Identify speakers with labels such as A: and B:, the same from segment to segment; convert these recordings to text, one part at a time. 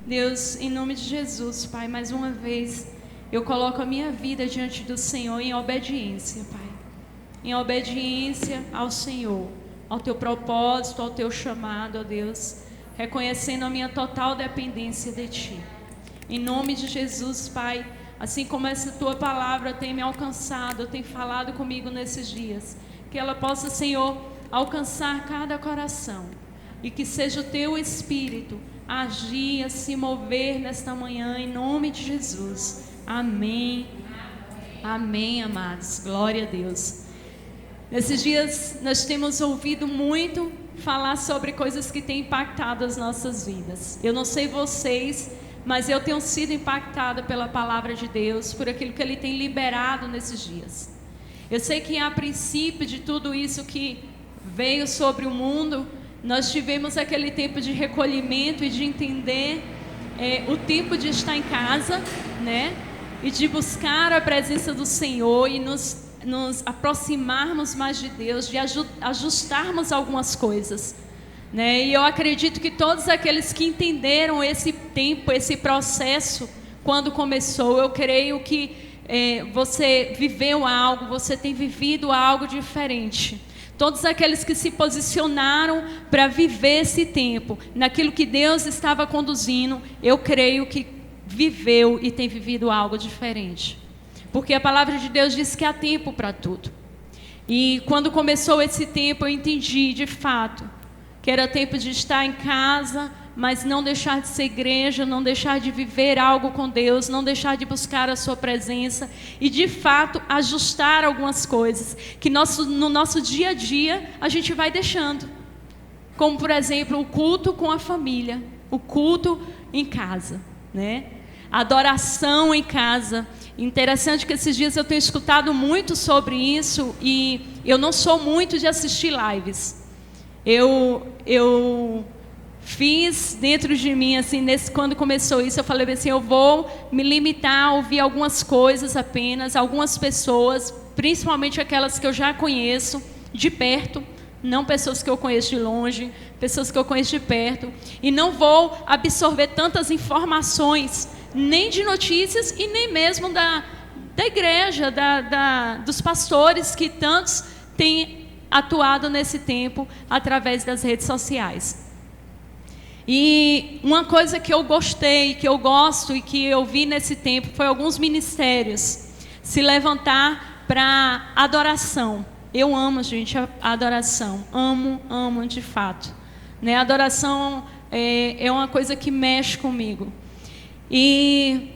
A: Deus, em nome de Jesus, Pai, mais uma vez eu coloco a minha vida diante do Senhor em obediência, Pai. Em obediência ao Senhor, ao Teu propósito, ao Teu chamado, ó Deus, reconhecendo a minha total dependência de Ti. Em nome de Jesus, Pai, assim como essa Tua palavra tem me alcançado, tem falado comigo nesses dias, que ela possa, Senhor, alcançar cada coração e que seja o Teu Espírito agir, a se mover nesta manhã, em nome de Jesus. Amém. Amém, amados. Glória a Deus. Nesses dias nós temos ouvido muito falar sobre coisas que têm impactado as nossas vidas. Eu não sei vocês, mas eu tenho sido impactada pela palavra de Deus, por aquilo que Ele tem liberado nesses dias. Eu sei que a princípio de tudo isso que veio sobre o mundo, nós tivemos aquele tempo de recolhimento e de entender o tempo de estar em casa, né? E de buscar a presença do Senhor e nos aproximarmos mais de Deus, de ajustarmos algumas coisas, né? E eu acredito que todos aqueles que entenderam esse tempo, esse processo, quando começou, eu creio que você viveu algo, você tem vivido algo diferente. Todos aqueles que se posicionaram para viver esse tempo, naquilo que Deus estava conduzindo, eu creio que viveu e tem vivido algo diferente. Porque a palavra de Deus diz que há tempo para tudo. E quando começou esse tempo, eu entendi de fato que era tempo de estar em casa, mas não deixar de ser igreja, não deixar de viver algo com Deus, não deixar de buscar a sua presença e de fato ajustar algumas coisas que no nosso dia a dia a gente vai deixando. Como por exemplo o culto com a família, o culto em casa, né? A adoração em casa. Interessante que esses dias eu tenho escutado muito sobre isso e eu não sou muito de assistir lives. Eu fiz dentro de mim, assim, quando começou isso, eu falei assim, eu vou me limitar a ouvir algumas coisas apenas, algumas pessoas, principalmente aquelas que eu já conheço de perto, não pessoas que eu conheço de longe, pessoas que eu conheço de perto, e não vou absorver tantas informações, nem de notícias e nem mesmo da igreja, dos pastores que tantos têm atuado nesse tempo através das redes sociais. E uma coisa que eu gostei, que eu gosto e que eu vi nesse tempo foi alguns ministérios se levantar para adoração. Eu amo, gente, a adoração. Amo de fato. Né? A adoração é uma coisa que mexe comigo. E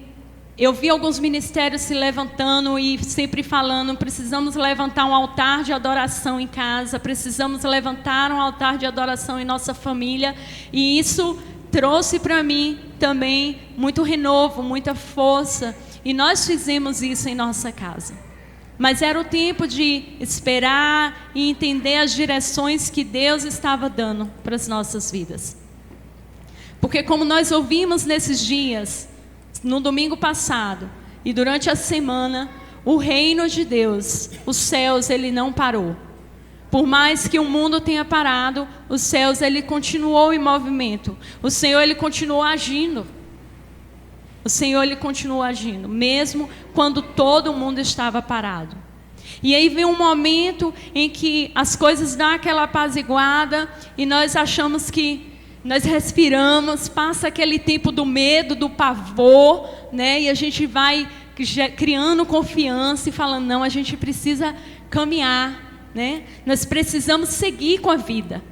A: eu vi alguns ministérios se levantando e sempre falando, precisamos levantar um altar de adoração em casa, precisamos levantar um altar de adoração em nossa família. E isso trouxe para mim também muito renovo, muita força. E nós fizemos isso em nossa casa. Mas era o tempo de esperar e entender as direções que Deus estava dando para as nossas vidas. Porque como nós ouvimos nesses dias, no domingo passado e durante a semana, o reino de Deus, os céus, ele não parou. Por mais que o mundo tenha parado, os céus, ele continuou em movimento. O Senhor, ele continuou agindo. O Senhor, ele continuou agindo, mesmo quando todo mundo estava parado. E aí vem um momento em que as coisas dão aquela apaziguada e nós achamos que nós respiramos, passa aquele tempo do medo, do pavor, né? E a gente vai criando confiança e falando, não, a gente precisa caminhar, né? Nós precisamos seguir com a vida.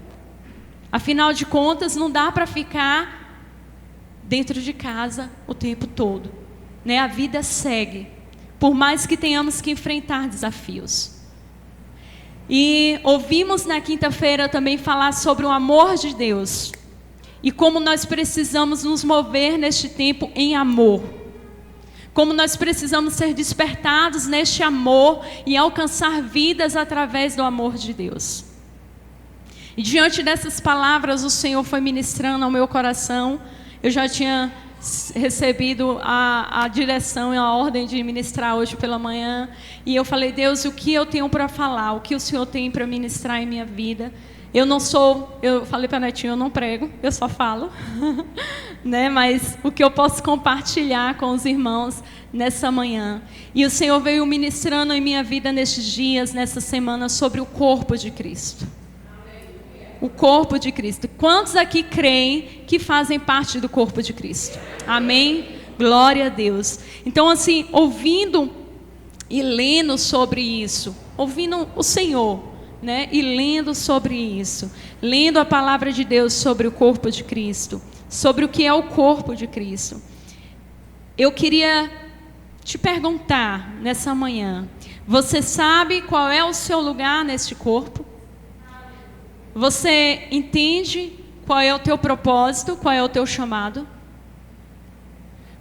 A: Afinal de contas, não dá para ficar dentro de casa o tempo todo, né? A vida segue, por mais que tenhamos que enfrentar desafios. E ouvimos na quinta-feira também falar sobre o amor de Deus. E como nós precisamos nos mover neste tempo em amor. Como nós precisamos ser despertados neste amor e alcançar vidas através do amor de Deus. E diante dessas palavras, o Senhor foi ministrando ao meu coração. Eu já tinha recebido a direção e a ordem de ministrar hoje pela manhã. E eu falei, Deus, o que eu tenho para falar? O que o Senhor tem para ministrar em minha vida? Eu falei para a Netinho, eu não prego, eu só falo, né? Mas o que eu posso compartilhar com os irmãos nessa manhã. E o Senhor veio ministrando em minha vida nestes dias, nessa semana, sobre o corpo de Cristo. O corpo de Cristo. Quantos aqui creem que fazem parte do corpo de Cristo? Amém? Glória a Deus. Então, assim, ouvindo e lendo sobre isso, ouvindo o Senhor, né? E lendo sobre isso, lendo a palavra de Deus sobre o corpo de Cristo, sobre o que é o corpo de Cristo, eu queria te perguntar nessa manhã: você sabe qual é o seu lugar neste corpo? Você entende qual é o teu propósito, qual é o teu chamado?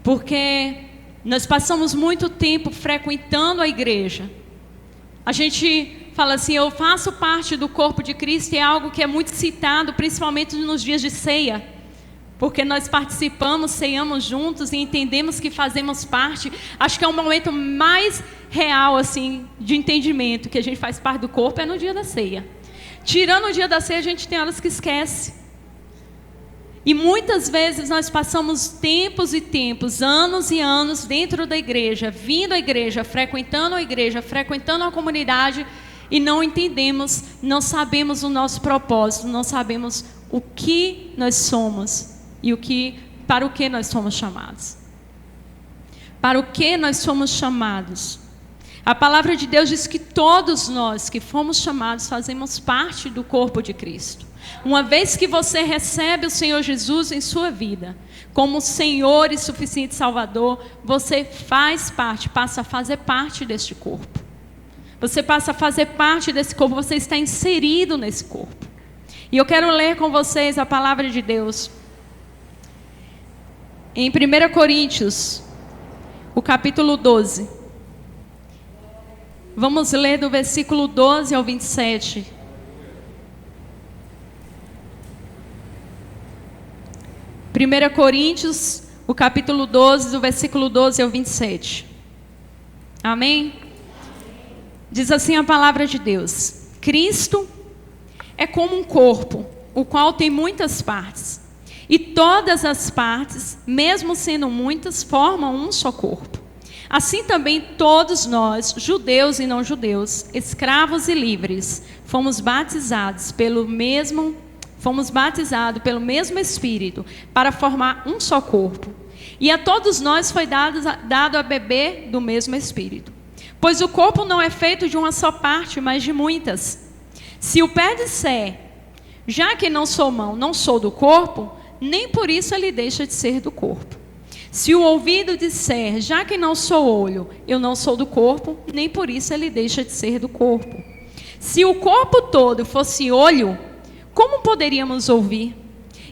A: Porque nós passamos muito tempo frequentando a igreja. A gente fala assim, eu faço parte do corpo de Cristo, e é algo que é muito citado, principalmente nos dias de ceia. Porque nós participamos, ceiamos juntos e entendemos que fazemos parte. Acho que é o momento mais real assim, de entendimento, que a gente faz parte do corpo, é no dia da ceia. Tirando o dia da ceia, a gente tem horas que esquece. E muitas vezes nós passamos tempos e tempos, anos e anos dentro da igreja, vindo à igreja, frequentando a comunidade, e não entendemos, não sabemos o nosso propósito, não sabemos o que nós somos e para o que nós somos chamados. Para o que nós somos chamados? A palavra de Deus diz que todos nós que fomos chamados fazemos parte do corpo de Cristo. Uma vez que você recebe o Senhor Jesus em sua vida, como Senhor e suficiente Salvador, você faz parte, passa a fazer parte deste corpo. Você passa a fazer parte desse corpo, você está inserido nesse corpo. E eu quero ler com vocês a palavra de Deus. Em 1 Coríntios, o capítulo 12. Vamos ler do versículo 12 ao 27. 1 Coríntios, o capítulo 12, do versículo 12 ao 27. Amém? Diz assim a palavra de Deus: Cristo é como um corpo, o qual tem muitas partes. E todas as partes, mesmo sendo muitas, formam um só corpo. Assim também todos nós, judeus e não judeus, escravos e livres, fomos batizados pelo mesmo Espírito, para formar um só corpo. E a todos nós foi dado a beber do mesmo Espírito. Pois o corpo não é feito de uma só parte, mas de muitas. Se o pé disser, já que não sou mão, não sou do corpo, nem por isso ele deixa de ser do corpo. Se o ouvido disser, já que não sou olho, eu não sou do corpo, nem por isso ele deixa de ser do corpo. Se o corpo todo fosse olho, como poderíamos ouvir?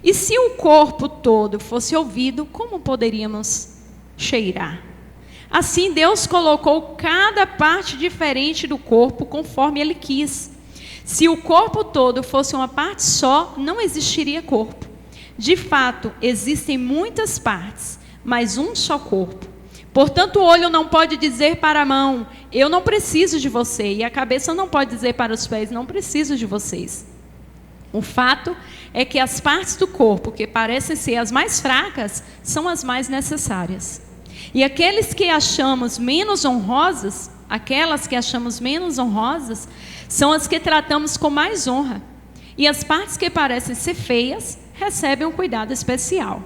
A: E se o corpo todo fosse ouvido, como poderíamos cheirar? Assim Deus colocou cada parte diferente do corpo conforme Ele quis. Se o corpo todo fosse uma parte só, não existiria corpo. De fato, existem muitas partes, mas um só corpo. Portanto, o olho não pode dizer para a mão, eu não preciso de você. E a cabeça não pode dizer para os pés, não preciso de vocês. O fato é que as partes do corpo que parecem ser as mais fracas são as mais necessárias. E aquelas que achamos menos honrosas, são as que tratamos com mais honra. E as partes que parecem ser feias recebem um cuidado especial.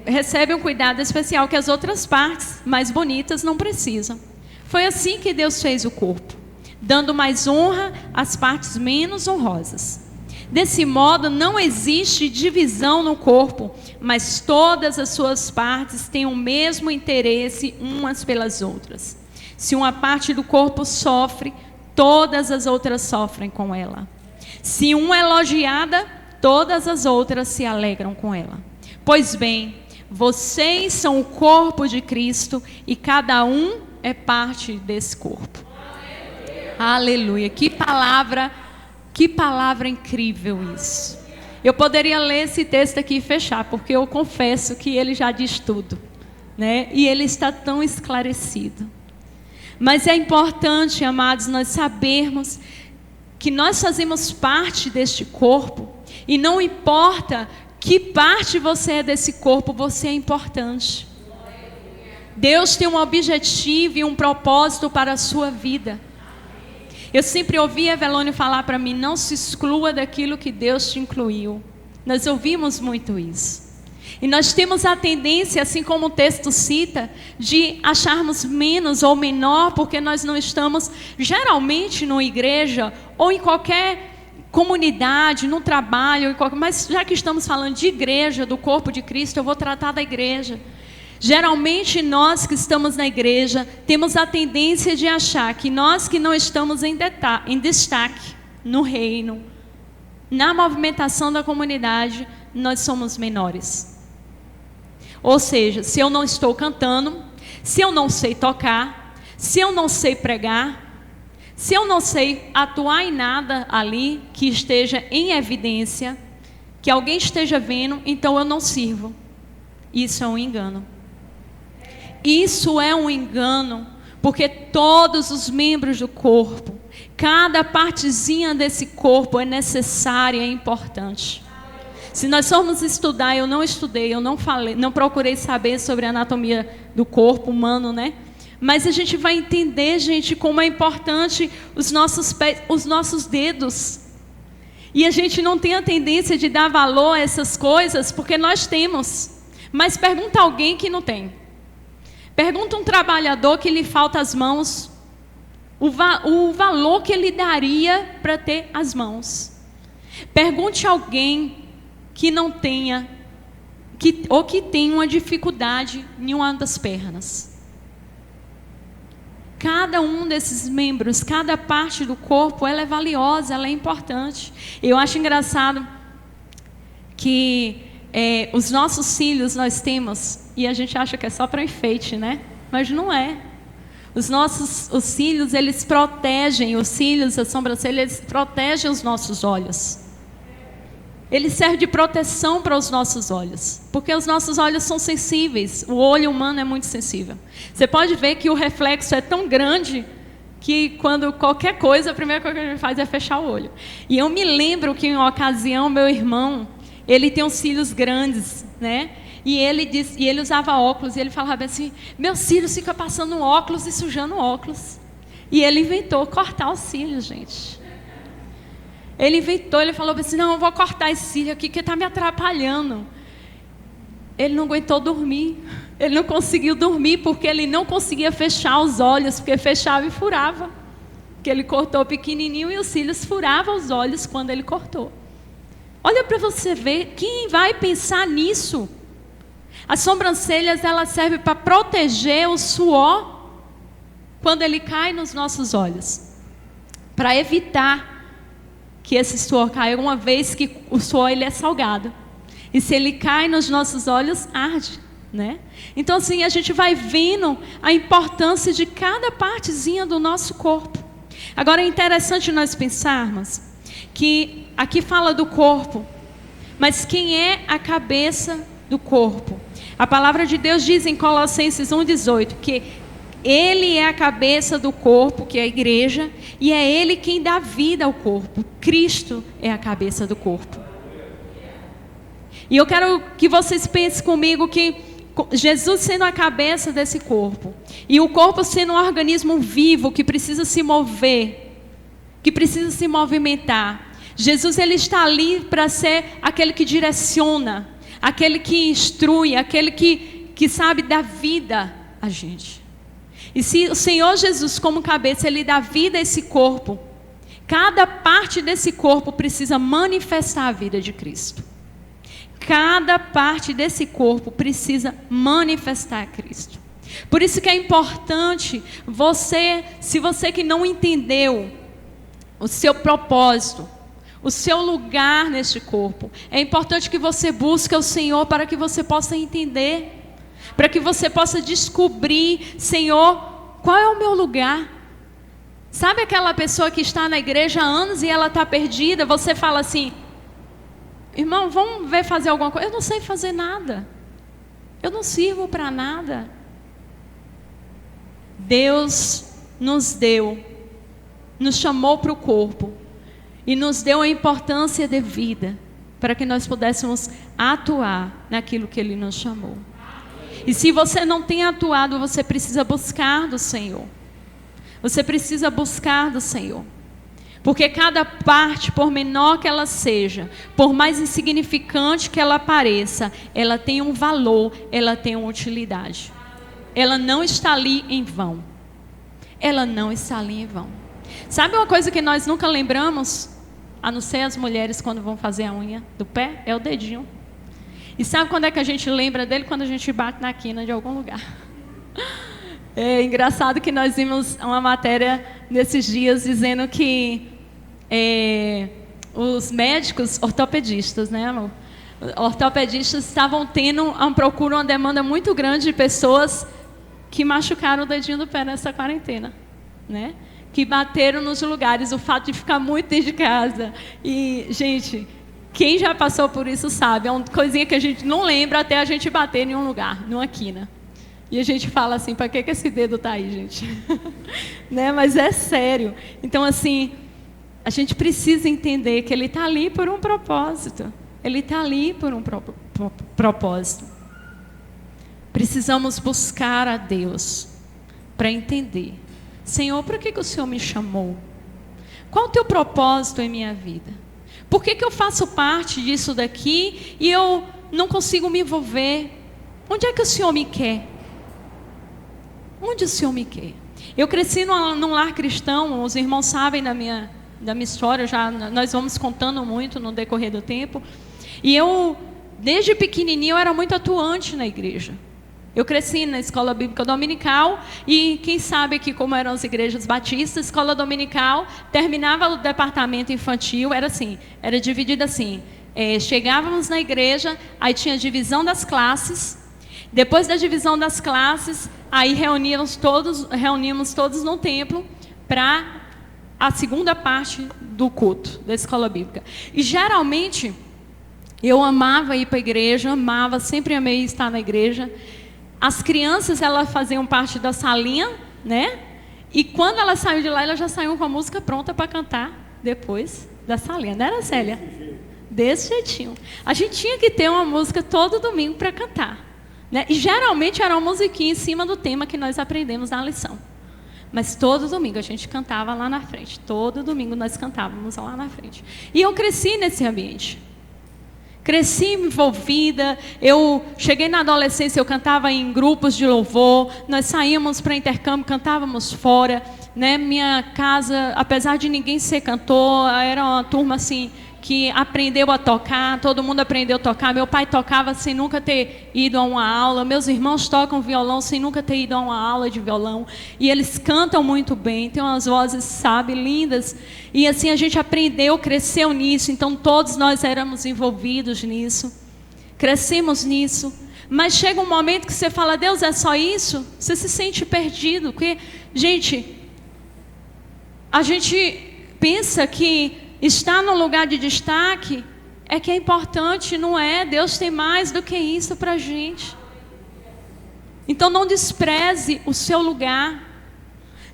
A: Recebem um cuidado especial que as outras partes mais bonitas não precisam. Foi assim que Deus fez o corpo, dando mais honra às partes menos honrosas. Desse modo, não existe divisão no corpo, mas todas as suas partes têm o mesmo interesse umas pelas outras. Se uma parte do corpo sofre, todas as outras sofrem com ela. Se uma é elogiada, todas as outras se alegram com ela. Pois bem, vocês são o corpo de Cristo e cada um é parte desse corpo. Aleluia. Que palavra incrível isso. Eu poderia ler esse texto aqui e fechar, porque eu confesso que ele já diz tudo, né? E ele está tão esclarecido. Mas é importante, amados, nós sabermos que nós fazemos parte deste corpo, e não importa que parte você é desse corpo, você é importante. Deus tem um objetivo e um propósito para a sua vida. Eu sempre ouvi a Evelônia falar para mim: não se exclua daquilo que Deus te incluiu. Nós ouvimos muito isso. E nós temos a tendência, assim como o texto cita, de acharmos menos ou menor, porque nós não estamos, geralmente, numa igreja, ou em qualquer comunidade, no trabalho, mas já que estamos falando de igreja, do corpo de Cristo, eu vou tratar da igreja. Geralmente nós que estamos na igreja temos a tendência de achar que nós que não estamos em destaque no reino, na movimentação da comunidade, nós somos menores. Ou seja, se eu não estou cantando, se eu não sei tocar, se eu não sei pregar, se eu não sei atuar em nada ali que esteja em evidência, que alguém esteja vendo, então eu não sirvo. Isso é um engano. Isso é um engano, porque todos os membros do corpo, cada partezinha desse corpo é necessária, é importante. Se nós formos estudar, eu não estudei, eu não falei, não procurei saber sobre a anatomia do corpo humano, né? Mas a gente vai entender, gente, como é importante os nossos pés, os nossos dedos. E a gente não tem a tendência de dar valor a essas coisas, porque nós temos. Mas pergunta alguém que não tem. Pergunta um trabalhador que lhe falta as mãos, o valor que ele daria para ter as mãos. Pergunte a alguém que não tenha, ou que tenha uma dificuldade em uma das pernas. Cada um desses membros, cada parte do corpo, ela é valiosa, ela é importante. Eu acho engraçado que os nossos cílios nós temos, e a gente acha que é só para enfeite, né? Mas não é. Os cílios, eles protegem, os cílios, a sobrancelha, eles protegem os nossos olhos. Ele serve de proteção para os nossos olhos, porque os nossos olhos são sensíveis, o olho humano é muito sensível. Você pode ver que o reflexo é tão grande que quando qualquer coisa, a primeira coisa que a gente faz é fechar o olho. E eu me lembro que em uma ocasião, meu irmão, ele tem os cílios grandes, né? E ele usava óculos, e ele falava assim: meus cílios ficam passando óculos e sujando óculos. E ele inventou cortar os cílios, gente. Ele falou assim: não, eu vou cortar esse cílio aqui que está me atrapalhando. Ele não aguentou dormir. Ele não conseguiu dormir porque ele não conseguia fechar os olhos, porque fechava e furava. Porque ele cortou pequenininho e os cílios furavam os olhos quando ele cortou. Olha para você ver, quem vai pensar nisso? As sobrancelhas, elas servem para proteger o suor quando ele cai nos nossos olhos, para evitar que esse suor caia, uma vez que o suor ele é salgado. E se ele cai nos nossos olhos, arde, né? Então assim, a gente vai vendo a importância de cada partezinha do nosso corpo. Agora é interessante nós pensarmos que aqui fala do corpo, mas quem é a cabeça do corpo? A palavra de Deus diz em Colossenses 1,18 que Ele é a cabeça do corpo, que é a igreja, e é Ele quem dá vida ao corpo. Cristo é a cabeça do corpo. E eu quero que vocês pensem comigo que Jesus sendo a cabeça desse corpo, e o corpo sendo um organismo vivo que precisa se mover, que precisa se movimentar. Jesus, ele está ali para ser aquele que direciona, aquele que instrui, aquele que sabe dar vida a gente. E se o Senhor Jesus, como cabeça, ele dá vida a esse corpo, cada parte desse corpo precisa manifestar a vida de Cristo. Cada parte desse corpo precisa manifestar Cristo. Por isso que é importante se você que não entendeu o seu propósito, o seu lugar neste corpo, é importante que você busque o Senhor para que você possa entender, para que você possa descobrir: Senhor, qual é o meu lugar? Sabe aquela pessoa que está na igreja há anos e ela está perdida? Você fala assim: irmão, vamos ver fazer alguma coisa. Eu não sei fazer nada, eu não sirvo para nada. Deus nos chamou para o corpo e nos deu a importância devida para que nós pudéssemos atuar naquilo que Ele nos chamou. E se você não tem atuado, você precisa buscar do Senhor. Você precisa buscar do Senhor. Porque cada parte, por menor que ela seja, por mais insignificante que ela pareça, ela tem um valor, ela tem uma utilidade. Ela não está ali em vão. Ela não está ali em vão. Sabe uma coisa que nós nunca lembramos? A não ser as mulheres quando vão fazer a unha do pé? É o dedinho. E sabe quando é que a gente lembra dele? Quando a gente bate na quina de algum lugar. É engraçado que nós vimos uma matéria nesses dias dizendo que os médicos ortopedistas, né, amor? Ortopedistas estavam tendo uma demanda muito grande de pessoas que machucaram o dedinho do pé nessa quarentena, né? Que bateram nos lugares, o fato de ficar muito dentro de casa. E, gente, quem já passou por isso sabe, é uma coisinha que a gente não lembra até a gente bater em um lugar, numa quina. E a gente fala assim, para que esse dedo está aí, gente? Né? Mas é sério. Então, assim, a gente precisa entender que Ele está ali por um propósito. Ele está ali por um propósito. Precisamos buscar a Deus para entender. Senhor, por que o Senhor me chamou? Qual o teu propósito em minha vida? Por que eu faço parte disso daqui e eu não consigo me envolver? Onde é que o Senhor me quer? Onde o Senhor me quer? Eu cresci num lar cristão, os irmãos sabem da minha história, nós vamos contando muito no decorrer do tempo. E eu, desde pequenininho, eu era muito atuante na igreja. Eu cresci na escola bíblica dominical e quem sabe aqui como eram as igrejas batistas, escola dominical, terminava o departamento infantil, era assim, era dividido assim, chegávamos na igreja, aí tinha a divisão das classes, depois da divisão das classes, aí reuníamos todos no templo para a segunda parte do culto da escola bíblica. E geralmente, eu amava ir para a igreja, sempre amei estar na igreja. As crianças, elas faziam parte da salinha, né? E quando elas saíam de lá, elas já saíam com a música pronta para cantar depois da salinha. Não era, Célia? Desse jeitinho. A gente tinha que ter uma música todo domingo para cantar, né? E geralmente era uma musiquinha em cima do tema que nós aprendemos na lição. Mas todo domingo a gente cantava lá na frente. Todo domingo nós cantávamos lá na frente. E eu cresci nesse ambiente. Cresci envolvida, eu cheguei na adolescência, eu cantava em grupos de louvor, nós saímos para intercâmbio, cantávamos fora, né? Minha casa, apesar de ninguém ser cantor, era uma turma assim que aprendeu a tocar, todo mundo aprendeu a tocar. Meu pai tocava sem nunca ter ido a uma aula, meus irmãos tocam violão sem nunca ter ido a uma aula de violão, e eles cantam muito bem, têm umas vozes, sabe, lindas, e assim a gente aprendeu, cresceu nisso, então todos nós éramos envolvidos nisso, crescemos nisso, mas chega um momento que você fala, Deus, é só isso? Você se sente perdido, porque, gente, a gente pensa que estar num lugar de destaque é que é importante, não é? Deus tem mais do que isso para a gente. Então não despreze o seu lugar.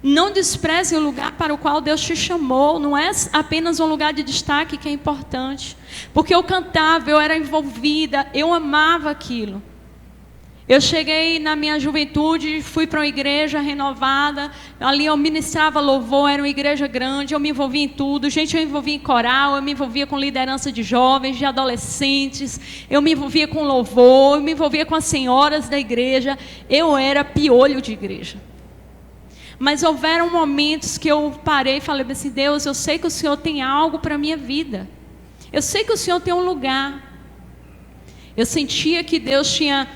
A: Não despreze o lugar para o qual Deus te chamou. Não é apenas um lugar de destaque que é importante. Porque eu cantava, eu era envolvida, eu amava aquilo. Eu cheguei na minha juventude, fui para uma igreja renovada, ali eu ministrava louvor, era uma igreja grande, eu me envolvia em tudo, gente, eu me envolvia em coral, eu me envolvia com liderança de jovens, de adolescentes, eu me envolvia com louvor, eu me envolvia com as senhoras da igreja, eu era piolho de igreja. Mas houveram momentos que eu parei e falei assim, Deus, eu sei que o Senhor tem algo para a minha vida, eu sei que o Senhor tem um lugar. Eu sentia que Deus tinha...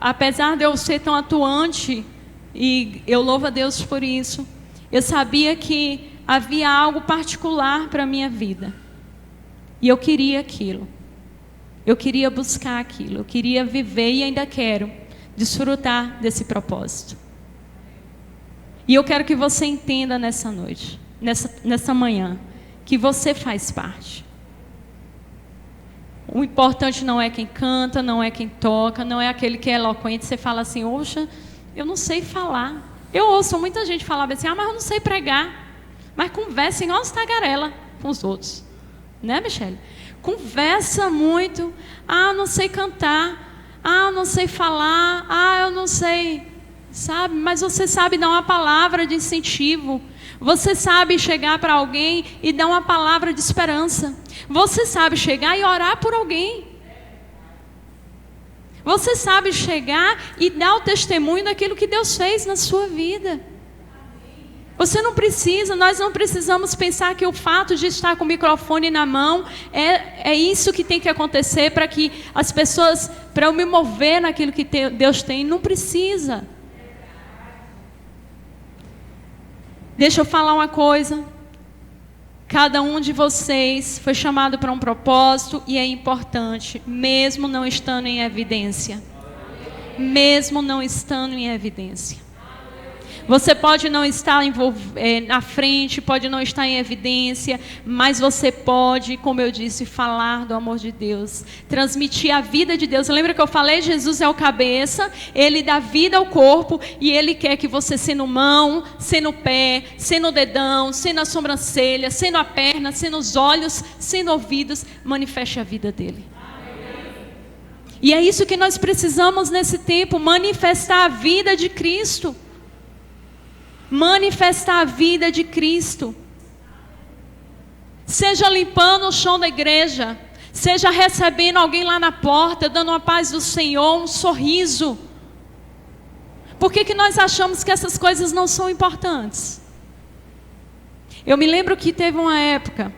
A: Apesar de eu ser tão atuante, e eu louvo a Deus por isso, eu sabia que havia algo particular para a minha vida. E eu queria aquilo. Eu queria buscar aquilo. Eu queria viver e ainda quero desfrutar desse propósito. E eu quero que você entenda nessa noite, nessa manhã, que você faz parte. O importante não é quem canta, não é quem toca, não é aquele que é eloquente. Você fala assim, oxa, eu não sei falar. Eu ouço muita gente falar assim, mas eu não sei pregar. Mas conversa igual os tagarela com os outros. Né, Michele? Conversa muito. Ah, não sei cantar. Ah, não sei falar. Ah, eu não sei. Sabe? Mas você sabe dar uma palavra de incentivo. Você sabe chegar para alguém e dar uma palavra de esperança. Você sabe chegar e orar por alguém. Você sabe chegar e dar o testemunho daquilo que Deus fez na sua vida. Você não precisa, nós não precisamos pensar que o fato de estar com o microfone na mão é isso que tem que acontecer para que as pessoas, para eu me mover naquilo que Deus tem. Não precisa. Deixa eu falar uma coisa. Cada um de vocês foi chamado para um propósito e é importante, mesmo não estando em evidência. Mesmo não estando em evidência. Você pode não estar na frente, pode não estar em evidência, mas você pode, como eu disse, falar do amor de Deus, transmitir a vida de Deus. Lembra que eu falei? Jesus é o cabeça, Ele dá vida ao corpo e Ele quer que você, sendo mão, sendo pé, sendo dedão, sendo a sobrancelha, sendo a perna, sendo os olhos, sendo ouvidos, manifeste a vida dEle. E é isso que nós precisamos nesse tempo, manifestar a vida de Cristo. Manifestar a vida de Cristo. Seja limpando o chão da igreja, seja recebendo alguém lá na porta, dando a paz do Senhor, um sorriso. Por que nós achamos que essas coisas não são importantes? Eu me lembro que teve uma época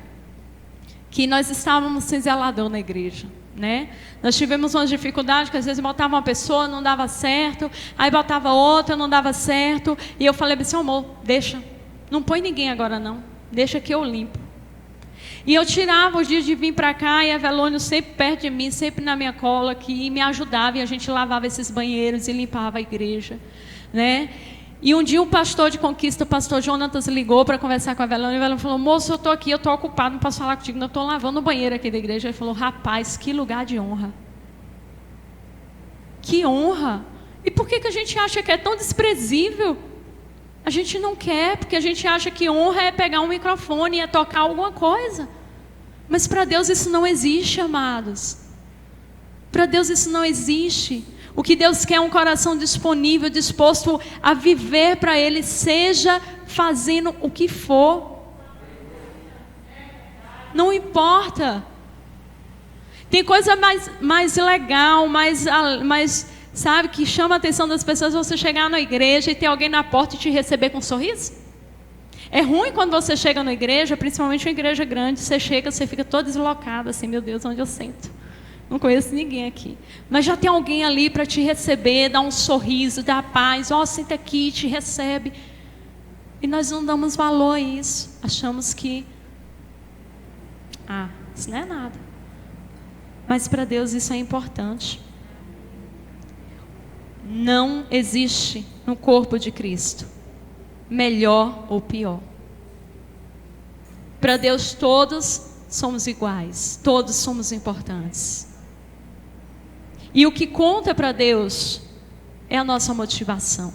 A: que nós estávamos sem zelador na igreja, né? Nós tivemos uma dificuldade que às vezes botava uma pessoa, não dava certo, aí botava outra, não dava certo, e eu falei assim, amor, deixa, não põe ninguém agora não, deixa que eu limpo. E eu tirava os dias de vir para cá, e a Velônio sempre perto de mim, sempre na minha cola aqui, e me ajudava, e a gente lavava esses banheiros e limpava a igreja, né? E um dia um pastor de Conquista, o pastor Jonatas, ligou para conversar com a Velônia. E a Velônia falou, moço, eu estou aqui, eu estou ocupado, não posso falar contigo, não, estou lavando o banheiro aqui da igreja. Ele falou, rapaz, que lugar de honra. Que honra. E por que a gente acha que é tão desprezível? A gente não quer, porque a gente acha que honra é pegar um microfone e é tocar alguma coisa. Mas para Deus isso não existe, amados. Para Deus isso não existe. O que Deus quer é um coração disponível, disposto a viver para Ele, seja fazendo o que for. Não importa. Tem coisa mais legal, mais, sabe, que chama a atenção das pessoas, você chegar na igreja e ter alguém na porta e te receber com um sorriso? É ruim quando você chega na igreja, principalmente uma igreja grande, você chega, você fica todo deslocado, assim, meu Deus, onde eu sento? Não conheço ninguém aqui. Mas já tem alguém ali para te receber, dar um sorriso, dar paz. Ó, senta aqui, te recebe. E nós não damos valor a isso. Achamos que, isso não é nada. Mas para Deus isso é importante. Não existe no corpo de Cristo melhor ou pior. Para Deus todos somos iguais. Todos somos importantes. E o que conta para Deus é a nossa motivação.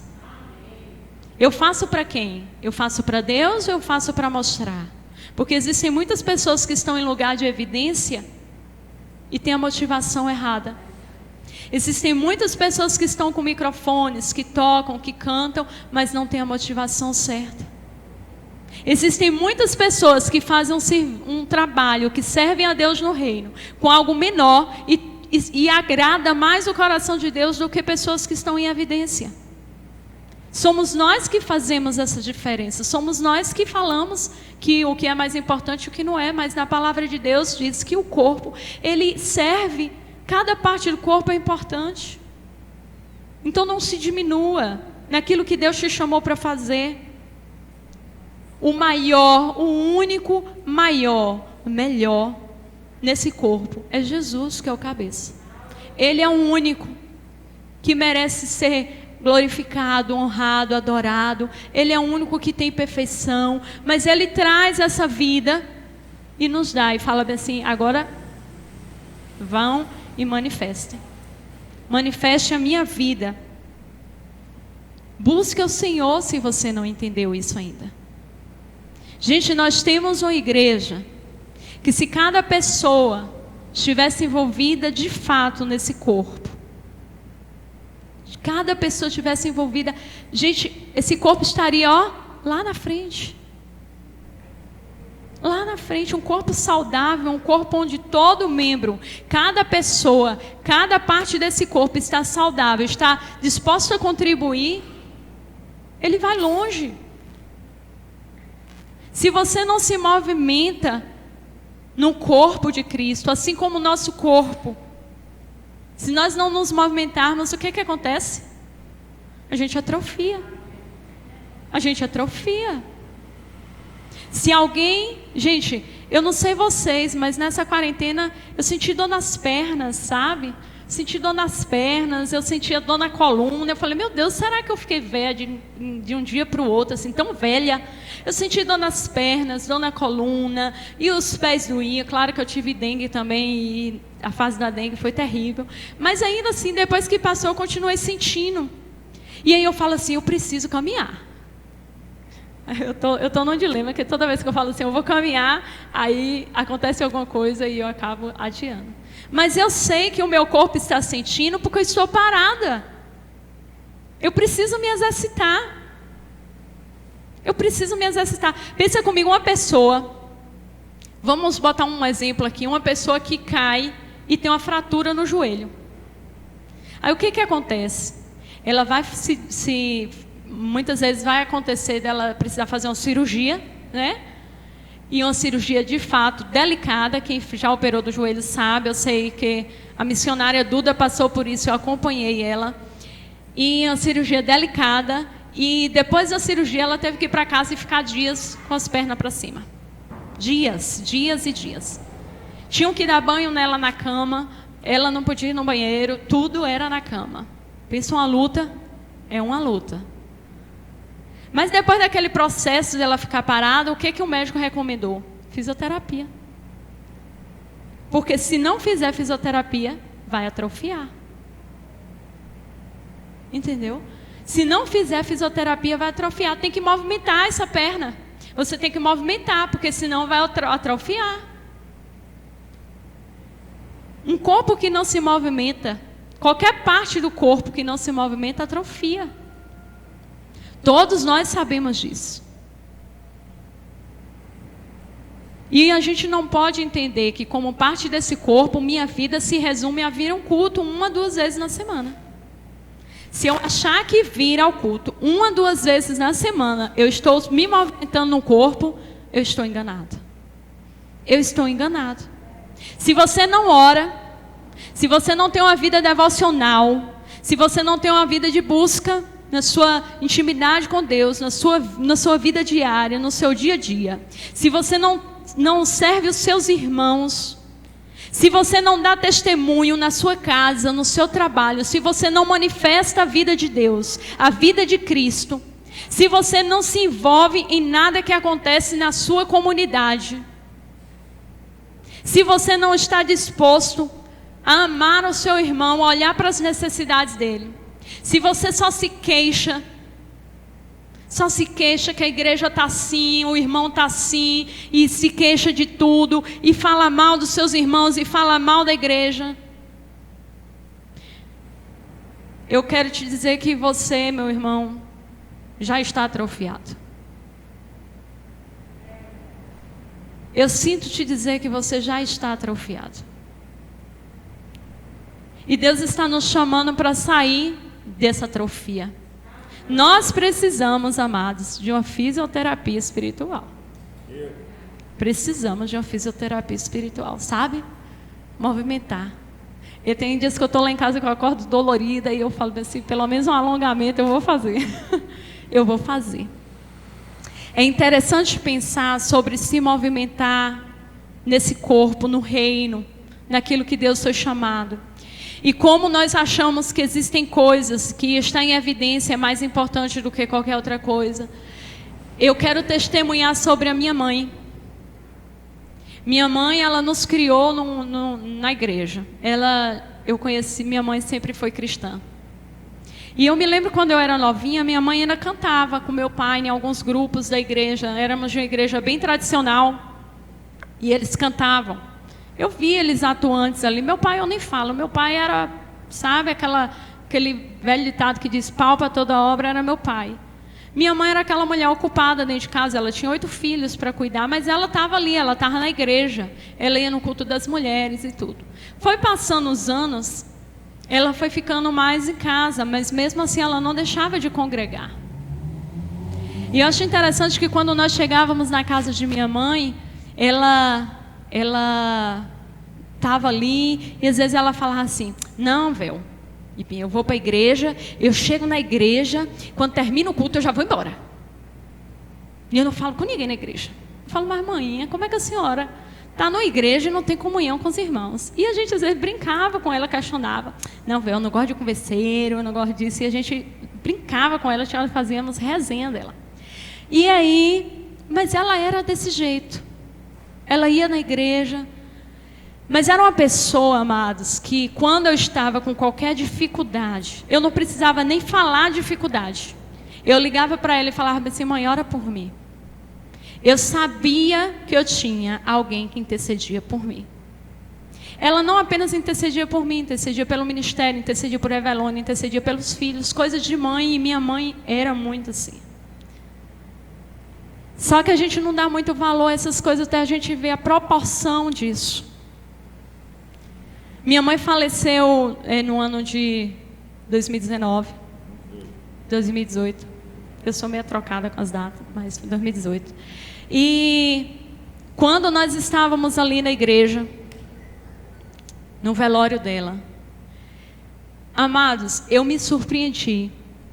A: Eu faço para quem? Eu faço para Deus ou eu faço para mostrar? Porque existem muitas pessoas que estão em lugar de evidência e têm a motivação errada. Existem muitas pessoas que estão com microfones, que tocam, que cantam, mas não têm a motivação certa. Existem muitas pessoas que fazem um trabalho, que servem a Deus no reino, com algo menor e agrada mais o coração de Deus do que pessoas que estão em evidência. Somos nós que fazemos essa diferença. Somos nós que falamos que o que é mais importante e o que não é. Mas na palavra de Deus diz que o corpo, ele serve. Cada parte do corpo é importante. Então não se diminua naquilo que Deus te chamou para fazer. O maior, o único maior, o melhor nesse corpo é Jesus, que é o cabeça. Ele é o único que merece ser glorificado, honrado, adorado. Ele é o único que tem perfeição, mas Ele traz essa vida e nos dá, e fala assim, agora vão e manifestem. Manifeste a minha vida. Busque o Senhor se você não entendeu isso ainda. Gente, nós temos uma igreja que se cada pessoa estivesse envolvida de fato nesse corpo, cada pessoa estivesse envolvida, gente, esse corpo estaria, lá na frente. Lá na frente, um corpo saudável, um corpo onde todo membro, cada pessoa, cada parte desse corpo está saudável, está disposto a contribuir, ele vai longe. Se você não se movimenta no corpo de Cristo, assim como o nosso corpo, se nós não nos movimentarmos, o que acontece? A gente atrofia. A gente atrofia. Se alguém... Gente, eu não sei vocês, mas nessa quarentena eu senti dor nas pernas, sabe? Senti dor nas pernas, eu sentia dor na coluna. Eu falei, meu Deus, será que eu fiquei velha de um dia para o outro, assim, tão velha? Eu senti dor nas pernas, dor na coluna, e os pés doíam. Claro que eu tive dengue também, e a fase da dengue foi terrível. Mas ainda assim, depois que passou, eu continuei sentindo. E aí eu falo assim, eu preciso caminhar. Eu tô num dilema, que toda vez que eu falo assim, eu vou caminhar, aí acontece alguma coisa e eu acabo adiando. Mas eu sei que o meu corpo está sentindo porque eu estou parada. Eu preciso me exercitar. Eu preciso me exercitar. Pensa comigo, uma pessoa, vamos botar um exemplo aqui, uma pessoa que cai e tem uma fratura no joelho. Aí o que acontece? Ela vai muitas vezes vai acontecer dela precisar fazer uma cirurgia, né? E uma cirurgia de fato delicada. Quem já operou do joelho sabe, eu sei que a missionária Duda passou por isso, eu acompanhei ela. E uma cirurgia delicada, e depois da cirurgia ela teve que ir para casa e ficar dias com as pernas para cima. Dias e dias. Tinham que dar banho nela na cama, ela não podia ir no banheiro, tudo era na cama. Pensa uma luta, é uma luta. Mas depois daquele processo dela ficar parada, o que o médico recomendou? Fisioterapia. Porque se não fizer fisioterapia, vai atrofiar. Entendeu? Se não fizer fisioterapia, vai atrofiar. Tem que movimentar essa perna. Você tem que movimentar, porque senão vai atrofiar. Um corpo que não se movimenta, qualquer parte do corpo que não se movimenta, atrofia. Todos nós sabemos disso. E a gente não pode entender que, como parte desse corpo, minha vida se resume a vir um culto 1 a 2 vezes na semana. Se eu achar que vir ao culto 1 a 2 vezes na semana, eu estou me movimentando no corpo, eu estou enganado. Eu estou enganado. Se você não ora, se você não tem uma vida devocional, se você não tem uma vida de busca na sua intimidade com Deus, na sua vida diária, no seu dia a dia, se você não serve os seus irmãos, se você não dá testemunho na sua casa, no seu trabalho, se você não manifesta a vida de Deus, a vida de Cristo, se você não se envolve em nada que acontece na sua comunidade, se você não está disposto a amar o seu irmão, a olhar para as necessidades dele, se você só se queixa que a igreja está assim, o irmão está assim, e se queixa de tudo, e fala mal dos seus irmãos, e fala mal da igreja, eu quero te dizer que você, meu irmão, já está atrofiado. Eu sinto te dizer que você já está atrofiado. E Deus está nos chamando para sair dessa atrofia. Nós precisamos, amados, de uma fisioterapia espiritual. Precisamos de uma fisioterapia espiritual, sabe? Movimentar. E tem dias que eu estou lá em casa que eu acordo dolorida e eu falo assim, pelo menos um alongamento eu vou fazer. Eu vou fazer. É interessante pensar sobre se movimentar nesse corpo, no reino, naquilo que Deus foi chamado. E como nós achamos que existem coisas que estão em evidência é mais importante do que qualquer outra coisa. Eu quero testemunhar sobre a minha mãe. Minha mãe, ela nos criou na igreja. Eu conheci, minha mãe sempre foi cristã. E eu me lembro quando eu era novinha, minha mãe ainda cantava com meu pai em alguns grupos da igreja. Éramos de uma igreja bem tradicional. E eles cantavam. Eu vi eles atuantes ali. Meu pai, eu nem falo. Meu pai era, sabe, aquele velho ditado que diz, pau para toda obra, era meu pai. Minha mãe era aquela mulher ocupada dentro de casa. Ela tinha 8 filhos para cuidar, mas ela estava ali, ela estava na igreja. Ela ia no culto das mulheres e tudo. Foi passando os anos, ela foi ficando mais em casa, mas mesmo assim ela não deixava de congregar. E eu acho interessante que quando nós chegávamos na casa de minha mãe, ela estava ali e às vezes ela falava assim, não, velho, eu vou para a igreja, eu chego na igreja, quando termina o culto eu já vou embora. E eu não falo com ninguém na igreja. Eu falo, mas mãe, como é que a senhora está na igreja e não tem comunhão com os irmãos? E a gente às vezes brincava com ela, questionava. Não, velho, eu não gosto de converseiro, eu não gosto disso. E a gente brincava com ela, nós fazíamos resenha dela. E aí, mas ela era desse jeito. Ela ia na igreja, mas era uma pessoa, amados, que quando eu estava com qualquer dificuldade, eu não precisava nem falar dificuldade. Eu ligava para ela e falava assim, mãe, ora por mim. Eu sabia que eu tinha alguém que intercedia por mim. Ela não apenas intercedia por mim, intercedia pelo ministério, intercedia por Evelone, intercedia pelos filhos, coisas de mãe, e minha mãe era muito assim. Só que a gente não dá muito valor a essas coisas até a gente ver a proporção disso. Minha mãe faleceu no ano de 2019, 2018. Eu sou meio trocada com as datas, mas foi 2018. E quando nós estávamos ali na igreja, no velório dela, amados, eu me surpreendi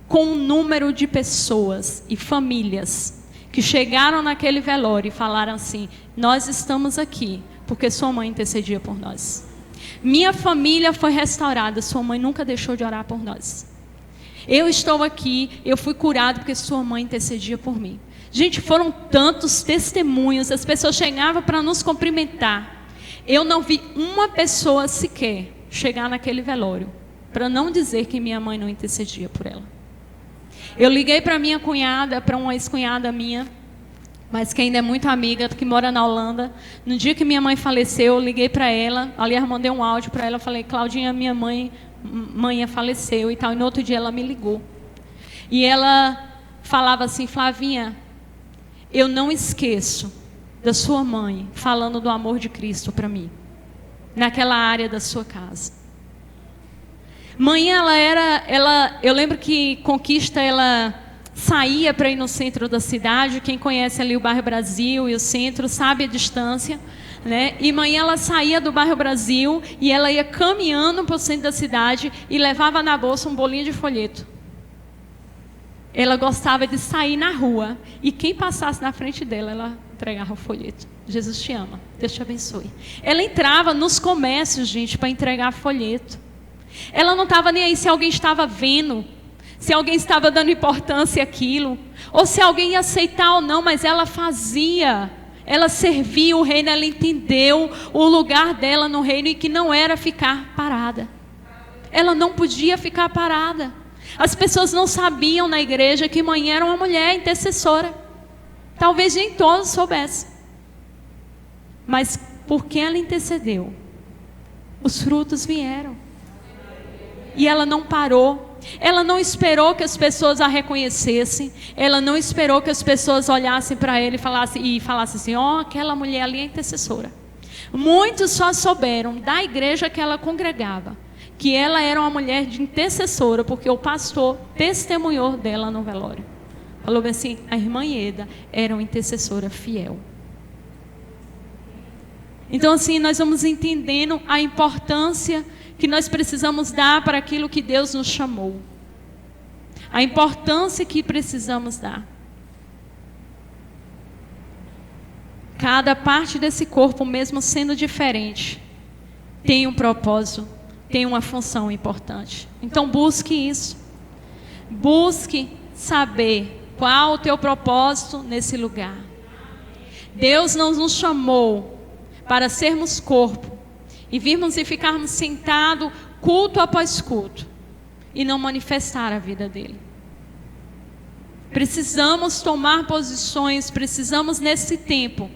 A: com o número de pessoas e famílias que chegaram naquele velório e falaram assim, nós estamos aqui porque sua mãe intercedia por nós. Minha família foi restaurada, sua mãe nunca deixou de orar por nós. Eu estou aqui, eu fui curado porque sua mãe intercedia por mim. Gente, foram tantos testemunhos, as pessoas chegavam para nos cumprimentar. Eu não vi uma pessoa sequer chegar naquele velório para não dizer que minha mãe não intercedia por ela. Eu liguei para minha cunhada, para uma ex-cunhada minha, mas que ainda é muito amiga, que mora na Holanda. No dia que minha mãe faleceu, eu liguei para ela, aliás, mandei um áudio para ela, falei, Claudinha, minha mãe faleceu e tal. E no outro dia ela me ligou. E ela falava assim, Flavinha, eu não esqueço da sua mãe falando do amor de Cristo para mim, naquela área da sua casa. Mãe, eu lembro que Conquista, ela saía para ir no centro da cidade. Quem conhece ali o bairro Brasil e o centro sabe a distância, né? E mãe, ela saía do bairro Brasil e ela ia caminhando para o centro da cidade e levava na bolsa um bolinho de folheto. Ela gostava de sair na rua e quem passasse na frente dela, ela entregava o folheto. Jesus te ama, Deus te abençoe. Ela entrava nos comércios, gente, para entregar folheto. Ela não estava nem aí se alguém estava vendo, se alguém estava dando importância àquilo, ou se alguém ia aceitar ou não, mas ela fazia, ela servia o reino, ela entendeu o lugar dela no reino e que não era ficar parada. Ela não podia ficar parada. As pessoas não sabiam na igreja que mãe era uma mulher intercessora. Talvez nem todos soubessem. Mas porque ela intercedeu, os frutos vieram. E ela não parou. Ela não esperou que as pessoas a reconhecessem. Ela não esperou que as pessoas olhassem para ela e falassem assim, ó, aquela mulher ali é intercessora. Muitos só souberam da igreja que ela congregava que ela era uma mulher de intercessora, porque o pastor testemunhou dela no velório. Falou bem assim, a irmã Ieda era uma intercessora fiel. Então assim, nós vamos entendendo a importância que nós precisamos dar para aquilo que Deus nos chamou. A importância que precisamos dar. Cada parte desse corpo, mesmo sendo diferente, tem um propósito, tem uma função importante. Então busque isso. Busque saber qual o teu propósito nesse lugar. Deus não nos chamou para sermos corpo e virmos e ficarmos sentados culto após culto e não manifestar a vida dele. Precisamos tomar posições, precisamos nesse tempo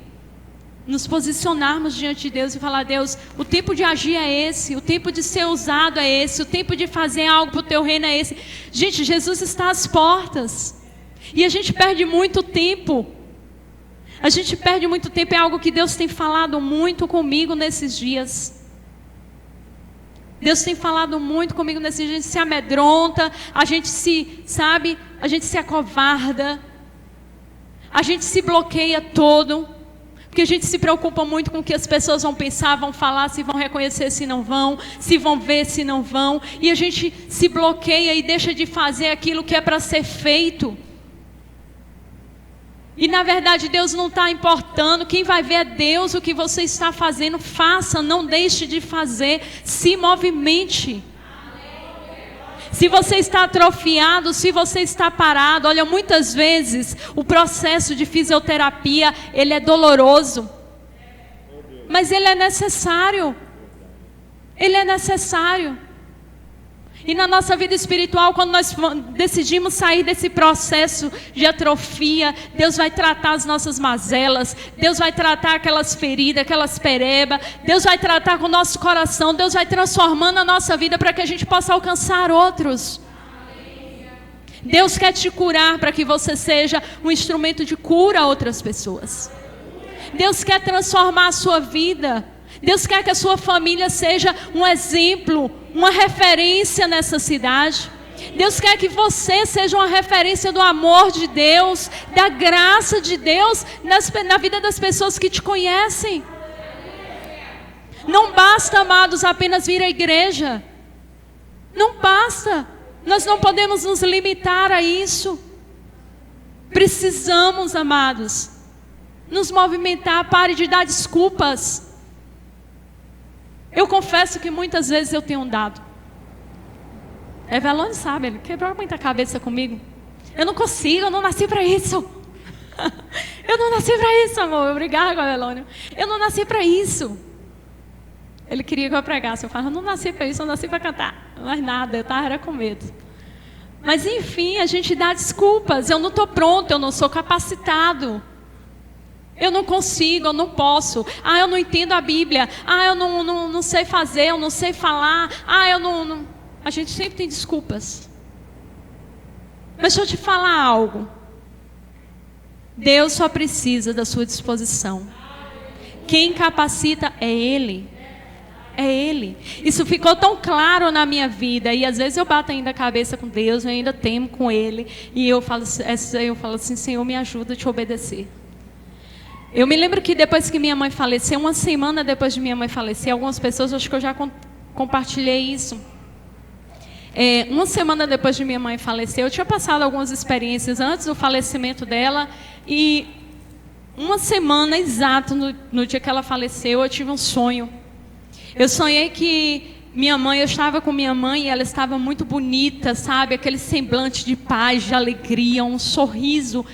A: nos posicionarmos diante de Deus e falar: Deus, o tempo de agir é esse, o tempo de ser usado é esse, o tempo de fazer algo para o teu reino é esse. Gente, Jesus está às portas. E a gente perde muito tempo. A gente perde muito tempo. É algo que Deus tem falado muito comigo nesses dias. Deus tem falado muito comigo nesses dias. A gente se amedronta, a gente a gente se acovarda, a gente se bloqueia todo, porque a gente se preocupa muito com o que as pessoas vão pensar, vão falar, se vão reconhecer, se não vão, se vão ver, se não vão. E a gente se bloqueia e deixa de fazer aquilo que é para ser feito. E na verdade Deus não está importando, quem vai ver é Deus. O que você está fazendo, faça, não deixe de fazer, se movimente. Se você está atrofiado, se você está parado, olha, muitas vezes o processo de fisioterapia, ele é doloroso, mas ele é necessário. Ele é necessário. E na nossa vida espiritual, quando nós decidimos sair desse processo de atrofia, Deus vai tratar as nossas mazelas, Deus vai tratar aquelas feridas, aquelas perebas, Deus vai tratar com o nosso coração, Deus vai transformando a nossa vida para que a gente possa alcançar outros. Deus quer te curar para que você seja um instrumento de cura a outras pessoas. Deus quer transformar a sua vida. Deus quer que a sua família seja um exemplo, uma referência nessa cidade. Deus quer que você seja uma referência do amor de Deus, da graça de Deus na vida das pessoas que te conhecem. Não basta, amados, apenas vir à igreja. Não basta. Nós não podemos nos limitar a isso. Precisamos, amados, nos movimentar. Pare de dar desculpas. Eu confesso que muitas vezes eu tenho dado. Evelone sabe, ele quebrou muita cabeça comigo. Eu não consigo, eu não nasci para isso. Eu não nasci para isso, amor. Eu brigava com a Evelone. Eu não nasci para isso. Ele queria que eu pregasse. Eu falava: eu não nasci para isso, eu nasci para cantar. Mas nada, eu estava com medo. Mas enfim, a gente dá desculpas. Eu não estou pronto, eu não sou capacitado. Eu não consigo, eu não posso. Eu não entendo a Bíblia. Eu não sei fazer, eu não sei falar. Eu não... A gente sempre tem desculpas. Mas deixa eu te falar algo. Deus só precisa da sua disposição. Quem capacita é Ele. É Ele. Isso ficou tão claro na minha vida. E às vezes eu bato ainda a cabeça com Deus, eu ainda temo com Ele. E eu falo assim: Senhor, me ajuda a te obedecer. Eu me lembro que depois que minha mãe faleceu, uma semana depois de minha mãe falecer, algumas pessoas, acho que eu já compartilhei isso. Uma semana depois de minha mãe falecer, eu tinha passado algumas experiências antes do falecimento dela. E uma semana exata no dia que ela faleceu, eu tive um sonho. Eu sonhei que eu estava com minha mãe e ela estava muito bonita, sabe? Aquele semblante de paz, de alegria, um sorriso,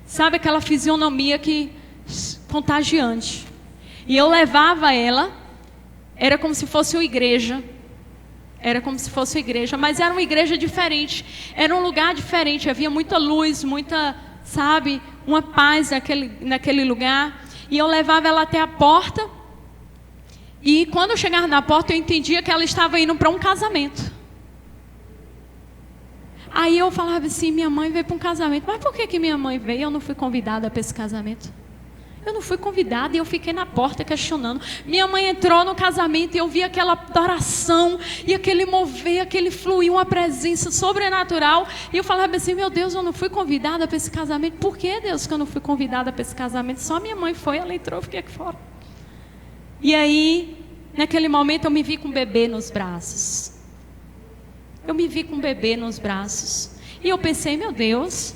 A: sabe? Aquela fisionomia contagiante. E eu levava ela, era como se fosse uma igreja. Era como se fosse uma igreja, mas era uma igreja diferente. Era um lugar diferente, havia muita luz, muita, sabe, uma paz naquele lugar. E eu levava ela até a porta. E quando eu chegava na porta, eu entendia que ela estava indo para um casamento. Aí eu falava assim: minha mãe veio para um casamento. Mas por que minha mãe veio? Eu não fui convidada para esse casamento. Eu não fui convidada e eu fiquei na porta questionando. Minha mãe entrou no casamento e eu vi aquela adoração e aquele mover, aquele fluir, uma presença sobrenatural. E eu falava assim: meu Deus, eu não fui convidada para esse casamento. Por que, Deus, que eu não fui convidada para esse casamento? Só minha mãe foi, ela entrou, eu fiquei aqui fora. E aí, naquele momento, eu me vi com um bebê nos braços. Eu me vi com um bebê nos braços. E eu pensei: meu Deus,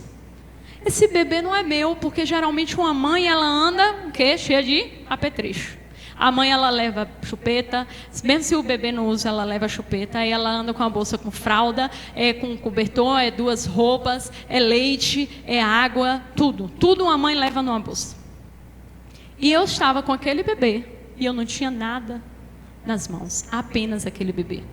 A: esse bebê não é meu, porque geralmente uma mãe, ela anda, o quê? Cheia de apetrecho. A mãe, ela leva chupeta, mesmo se o bebê não usa, ela leva chupeta, aí ela anda com a bolsa com fralda, com cobertor, 2 roupas, leite, água, tudo. Tudo uma mãe leva numa bolsa. E eu estava com aquele bebê, e eu não tinha nada nas mãos, apenas aquele bebê.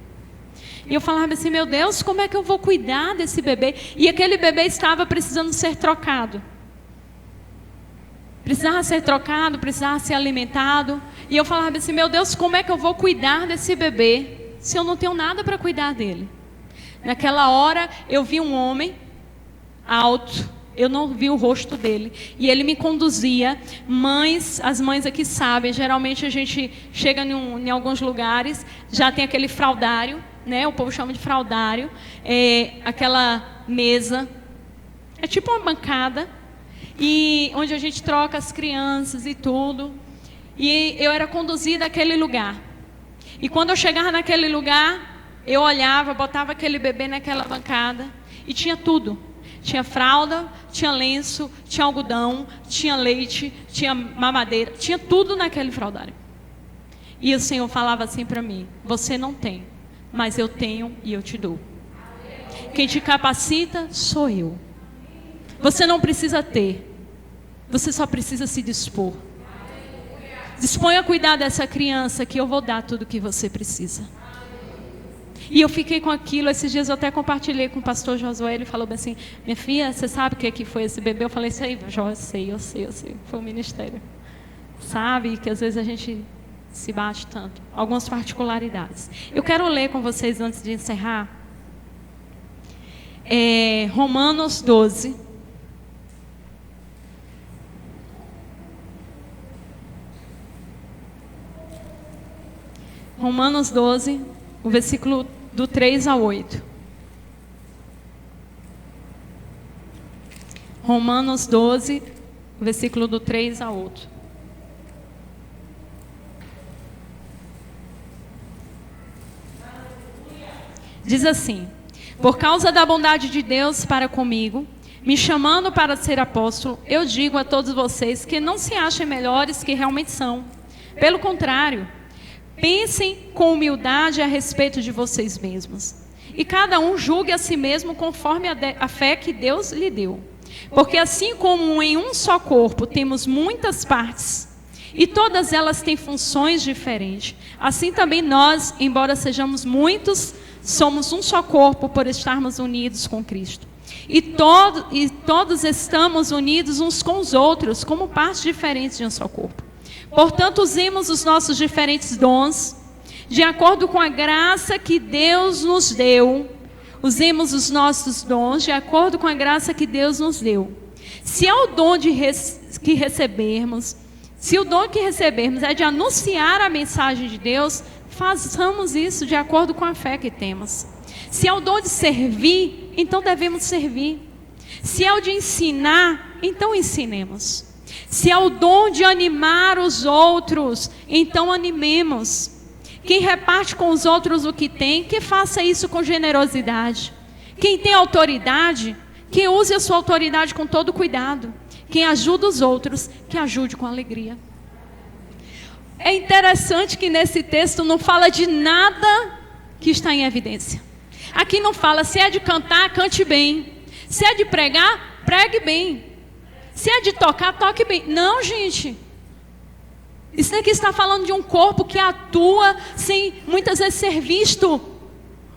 A: E eu falava assim: meu Deus, como é que eu vou cuidar desse bebê? E aquele bebê estava precisando ser trocado. precisava ser trocado, precisava ser alimentado. E eu falava assim, meu Deus, como é que eu vou cuidar desse bebê se eu não tenho nada para cuidar dele? Naquela hora eu vi um homem alto, eu não vi o rosto dele, e ele me conduzia. As mães aqui sabem, geralmente a gente chega em alguns lugares, já tem aquele fraldário, né? O povo chama de fraldário, aquela mesa, é tipo uma bancada, e onde a gente troca as crianças e tudo. E eu era conduzida àquele lugar. E quando eu chegava naquele lugar, eu olhava, botava aquele bebê naquela bancada e tinha tudo. Tinha fralda, tinha lenço, tinha algodão, tinha leite, tinha mamadeira, tinha tudo naquele fraldário. E o Senhor falava assim para mim, você não tem, mas eu tenho e eu te dou. Quem te capacita sou eu. Você não precisa ter, você só precisa se dispor. Disponha a cuidar dessa criança que eu vou dar tudo o que você precisa. E eu fiquei com aquilo. Esses dias eu até compartilhei com o pastor Josué. Ele falou assim, minha filha, você sabe o que foi esse bebê? Eu falei, isso aí, eu sei. Foi o ministério. Sabe que às vezes a gente se bate tanto. Algumas particularidades. Eu quero ler com vocês antes de encerrar. Romanos 12. Romanos 12, o versículo do 3 ao 8. Romanos 12, o versículo do 3 ao 8. Diz assim: por causa da bondade de Deus para comigo, me chamando para ser apóstolo, eu digo a todos vocês que não se achem melhores que realmente são. Pelo contrário, pensem com humildade a respeito de vocês mesmos. E cada um julgue a si mesmo conforme a fé que Deus lhe deu. Porque assim como em um só corpo temos muitas partes, e todas elas têm funções diferentes, assim também nós, embora sejamos muitos, somos um só corpo por estarmos unidos com Cristo. E todos estamos unidos uns com os outros, como partes diferentes de um só corpo. Portanto, usemos os nossos diferentes dons, de acordo com a graça que Deus nos deu. Usemos os nossos dons de acordo com a graça que Deus nos deu. Se o dom que recebermos é de anunciar a mensagem de Deus, façamos isso de acordo com a fé que temos. Se é o dom de servir, então devemos servir. Se é o de ensinar, então ensinemos. Se é o dom de animar os outros, então animemos. Quem reparte com os outros o que tem, que faça isso com generosidade. Quem tem autoridade, que use a sua autoridade com todo cuidado. Quem ajuda os outros, que ajude com alegria. É interessante que nesse texto não fala de nada que está em evidência. Aqui não fala, se é de cantar, cante bem. Se é de pregar, pregue bem. Se é de tocar, toque bem. Não, gente. Isso aqui está falando de um corpo que atua sem muitas vezes ser visto.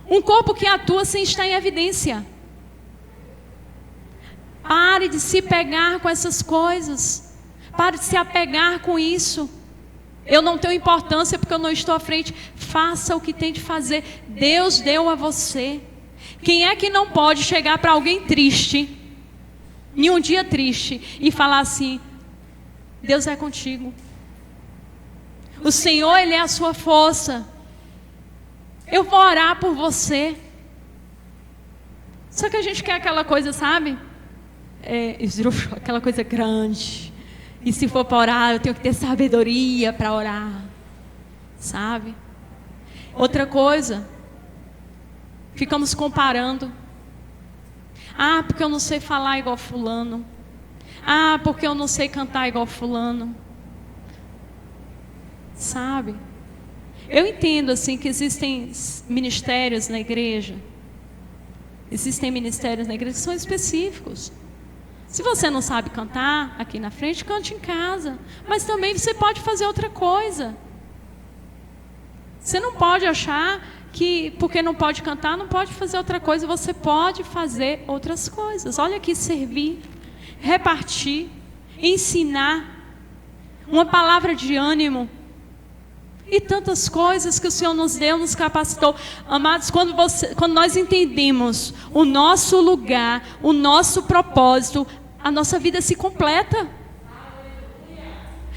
A: Um corpo que atua sem estar em evidência. Pare de se pegar com essas coisas. Pare de se apegar com isso. Eu não tenho importância porque eu não estou à frente. Faça o que tem de fazer. Deus deu a você. Quem é que não pode chegar para alguém triste, em um dia triste, e falar assim: Deus é contigo. O Senhor, Ele é a sua força. Eu vou orar por você. Só que a gente quer aquela coisa, sabe? Aquela coisa grande. E se for para orar, eu tenho que ter sabedoria para orar. Sabe? Outra coisa, ficamos comparando. Ah, porque eu não sei falar igual fulano. Ah, porque eu não sei cantar igual fulano. Sabe? Eu entendo assim que existem ministérios na igreja. Existem ministérios na igreja que são específicos. Se você não sabe cantar aqui na frente, cante em casa. Mas também você pode fazer outra coisa. Você não pode achar que porque não pode cantar, não pode fazer outra coisa. Você pode fazer outras coisas. Olha aqui, servir, repartir, ensinar. uma palavra de ânimo. E tantas coisas que o Senhor nos deu, nos capacitou. Amados, quando nós entendemos o nosso lugar, o nosso propósito, a nossa vida se completa.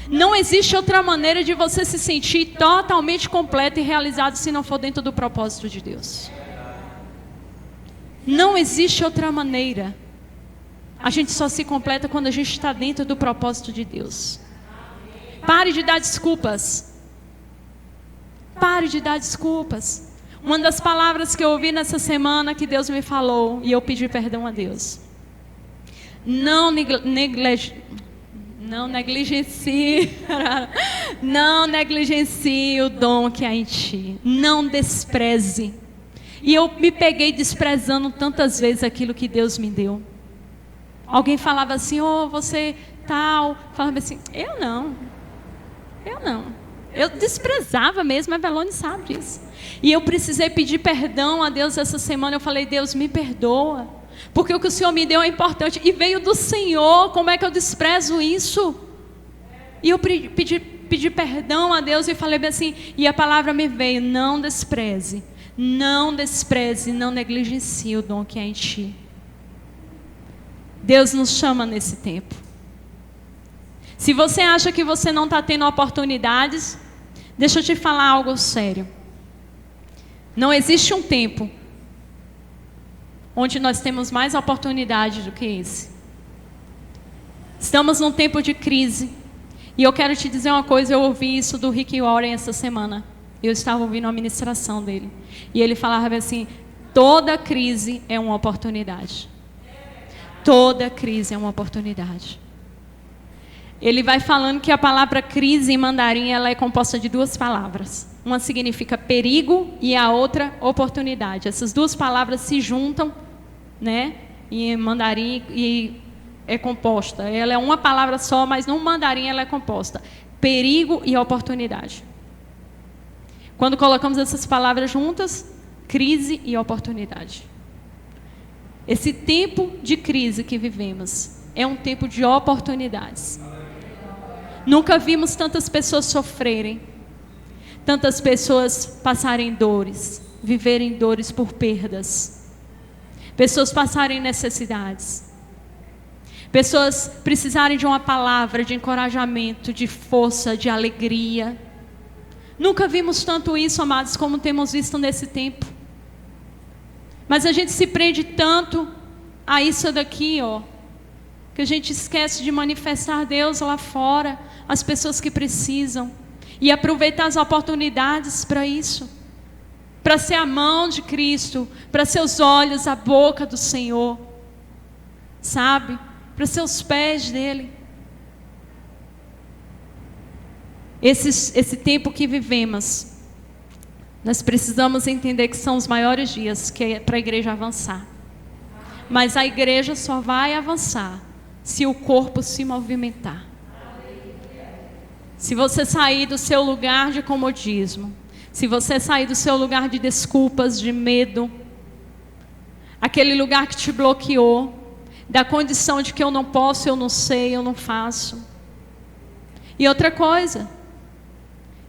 A: Não existe outra maneira de você se sentir totalmente completo e realizado se não for dentro do propósito de Deus. Não existe outra maneira. A gente só se completa quando a gente está dentro do propósito de Deus. Pare de dar desculpas. Pare de dar desculpas. Uma das palavras que eu ouvi nessa semana que Deus me falou, e eu pedi perdão a Deus. Não negligencie o dom que há em ti. Não despreze. E eu me peguei desprezando tantas vezes aquilo que Deus me deu. Alguém falava assim, você tal. Falava assim, eu não. Eu desprezava mesmo, a Belone sabe disso. E eu precisei pedir perdão a Deus essa semana. Eu falei, Deus, me perdoa. Porque o que o Senhor me deu é importante. E veio do Senhor, como é que eu desprezo isso? E eu pedi perdão a Deus e falei assim, e a palavra me veio, não despreze, não negligencie o dom que há em ti. Deus nos chama nesse tempo. Se você acha que você não está tendo oportunidades, deixa eu te falar algo sério. Não existe um tempo onde nós temos mais oportunidades do que esse. Estamos num tempo de crise. E eu quero te dizer uma coisa, eu ouvi isso do Rick Warren essa semana. Eu estava ouvindo a ministração dele. E ele falava assim, toda crise é uma oportunidade. Toda crise é uma oportunidade. Ele vai falando que a palavra crise em mandarim ela é composta de duas palavras. Uma significa perigo e a outra oportunidade. Essas duas palavras se juntam, né? Em mandarim e é composta. Ela é uma palavra só, mas no mandarim ela é composta. Perigo e oportunidade. Quando colocamos essas palavras juntas, crise e oportunidade. Esse tempo de crise que vivemos é um tempo de oportunidades. Nunca vimos tantas pessoas sofrerem, tantas pessoas passarem dores, viverem dores por perdas, pessoas passarem necessidades, pessoas precisarem de uma palavra de encorajamento, de força, de alegria. Nunca vimos tanto isso, amados, como temos visto nesse tempo. Mas a gente se prende tanto a isso daqui, que a gente esquece de manifestar Deus lá fora, as pessoas que precisam, e aproveitar as oportunidades para isso, para ser a mão de Cristo, para ser os olhos, a boca do Senhor, sabe? Para ser os pés dele. Esse tempo que vivemos, nós precisamos entender que são os maiores dias que é para a igreja avançar. Mas a igreja só vai avançar se o corpo se movimentar. Se você sair do seu lugar de comodismo, se você sair do seu lugar de desculpas, de medo, aquele lugar que te bloqueou, da condição de que eu não posso, eu não sei, eu não faço. E outra coisa,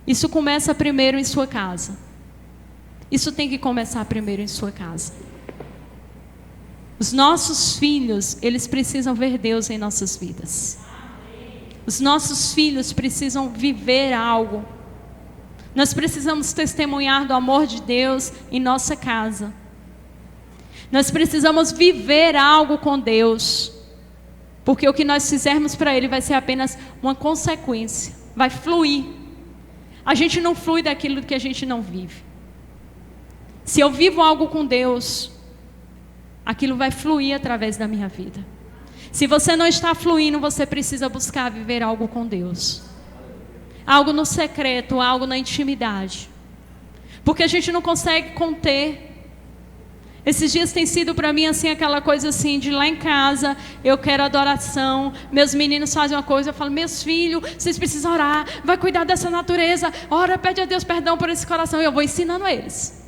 A: isso começa primeiro em sua casa. Isso tem que começar primeiro em sua casa. Os nossos filhos, eles precisam ver Deus em nossas vidas. Os nossos filhos precisam viver algo. Nós precisamos testemunhar do amor de Deus em nossa casa. Nós precisamos viver algo com Deus. Porque o que nós fizermos para Ele vai ser apenas uma consequência. Vai fluir. A gente não flui daquilo que a gente não vive. Se eu vivo algo com Deus, aquilo vai fluir através da minha vida. Se você não está fluindo, você precisa buscar viver algo com Deus. Algo no secreto, algo na intimidade. Porque a gente não consegue conter. Esses dias tem sido para mim assim, aquela coisa assim, de lá em casa, eu quero adoração, meus meninos fazem uma coisa, eu falo, meus filhos, vocês precisam orar, vai cuidar dessa natureza, ora, pede a Deus perdão por esse coração, e eu vou ensinando eles.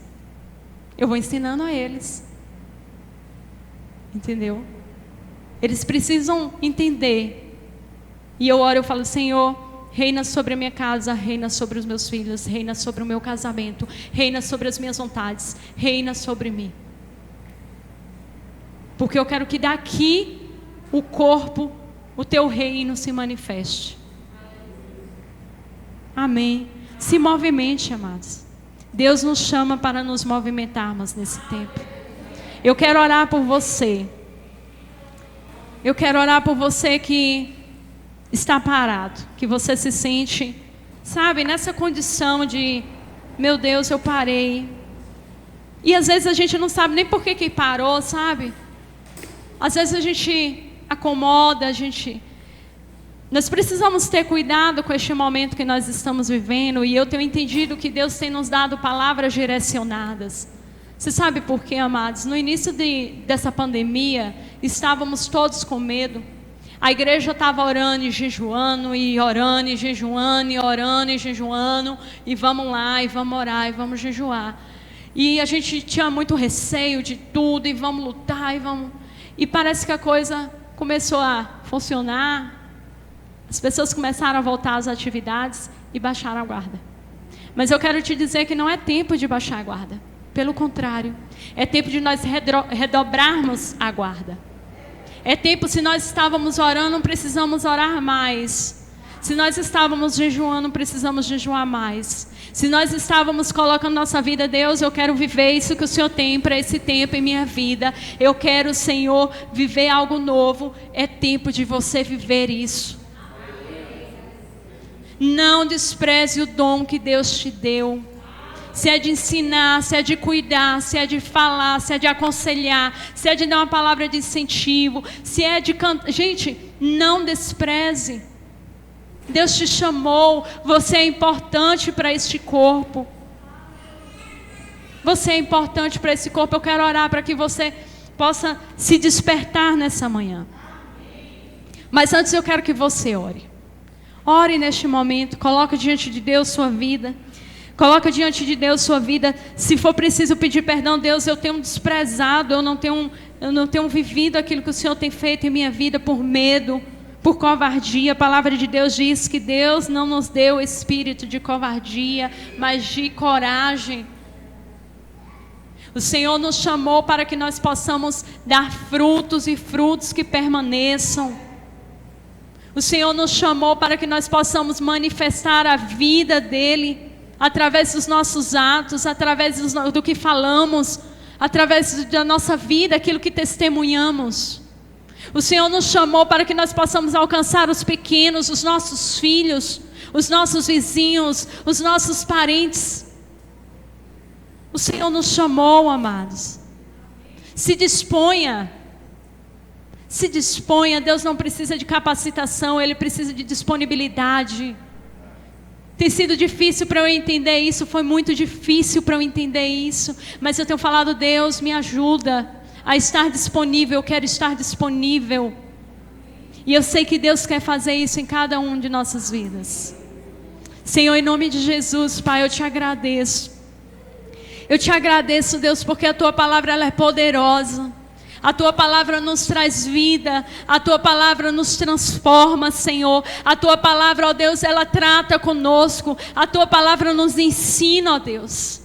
A: Entendeu? Eles precisam entender. E eu oro, eu falo, Senhor, Reina sobre a minha casa, reina sobre os meus filhos, reina sobre o meu casamento, reina sobre as minhas vontades, reina sobre mim. Porque eu quero que daqui o corpo, o teu reino se manifeste. Amém. Se movimente, amados. Deus nos chama para nos movimentarmos nesse tempo. Eu quero orar por você. Eu quero orar por você que está parado, que você se sente, sabe, nessa condição de, meu Deus, eu parei. E às vezes a gente não sabe nem por que parou, sabe? Às vezes a gente acomoda, nós precisamos ter cuidado com este momento que nós estamos vivendo. E eu tenho entendido que Deus tem nos dado palavras direcionadas. Você sabe por quê, amados? No início dessa pandemia, estávamos todos com medo. A igreja estava orando e jejuando, e orando e jejuando, e orando e jejuando, e vamos lá, e vamos orar, e vamos jejuar. E a gente tinha muito receio de tudo, e vamos lutar, e parece que a coisa começou a funcionar. As pessoas começaram a voltar às atividades e baixaram a guarda. Mas eu quero te dizer que não é tempo de baixar a guarda. Pelo contrário, é tempo de nós redobrarmos a guarda. É tempo, se nós estávamos orando, não precisamos orar mais. Se nós estávamos jejuando, não precisamos jejuar mais. Se nós estávamos colocando nossa vida, Deus, eu quero viver isso que o Senhor tem para esse tempo em minha vida. Eu quero, Senhor, viver algo novo. É tempo de você viver isso. Não despreze o dom que Deus te deu. Se é de ensinar, se é de cuidar, se é de falar, se é de aconselhar, se é de dar uma palavra de incentivo, se é de cantar. Gente, não despreze. Deus te chamou, você é importante para este corpo. Você é importante para esse corpo. Eu quero orar para que você possa se despertar nessa manhã. Mas antes eu quero que você ore. Ore neste momento, coloque diante de Deus sua vida. Coloca diante de Deus sua vida. Se for preciso pedir perdão, Deus, eu tenho desprezado, eu não tenho vivido aquilo que o Senhor tem feito em minha vida por medo, por covardia. A palavra de Deus diz que Deus não nos deu espírito de covardia, mas de coragem. O Senhor nos chamou para que nós possamos dar frutos e frutos que permaneçam. O Senhor nos chamou para que nós possamos manifestar a vida dEle através dos nossos atos, através do que falamos, através da nossa vida, aquilo que testemunhamos. O Senhor nos chamou para que nós possamos alcançar os pequenos, os nossos filhos, os nossos vizinhos, os nossos parentes. O Senhor nos chamou, amados. Se disponha. Se disponha. Deus não precisa de capacitação, Ele precisa de disponibilidade. Tem sido difícil para eu entender isso, foi muito difícil para eu entender isso, mas eu tenho falado, Deus, me ajuda a estar disponível, eu quero estar disponível. E eu sei que Deus quer fazer isso em cada um de nossas vidas. Senhor, em nome de Jesus, Pai, eu te agradeço. Eu te agradeço, Deus, porque a Tua palavra ela é poderosa. A Tua palavra nos traz vida, a Tua palavra nos transforma, Senhor. A Tua palavra, ó Deus, ela trata conosco. A Tua palavra nos ensina, ó Deus.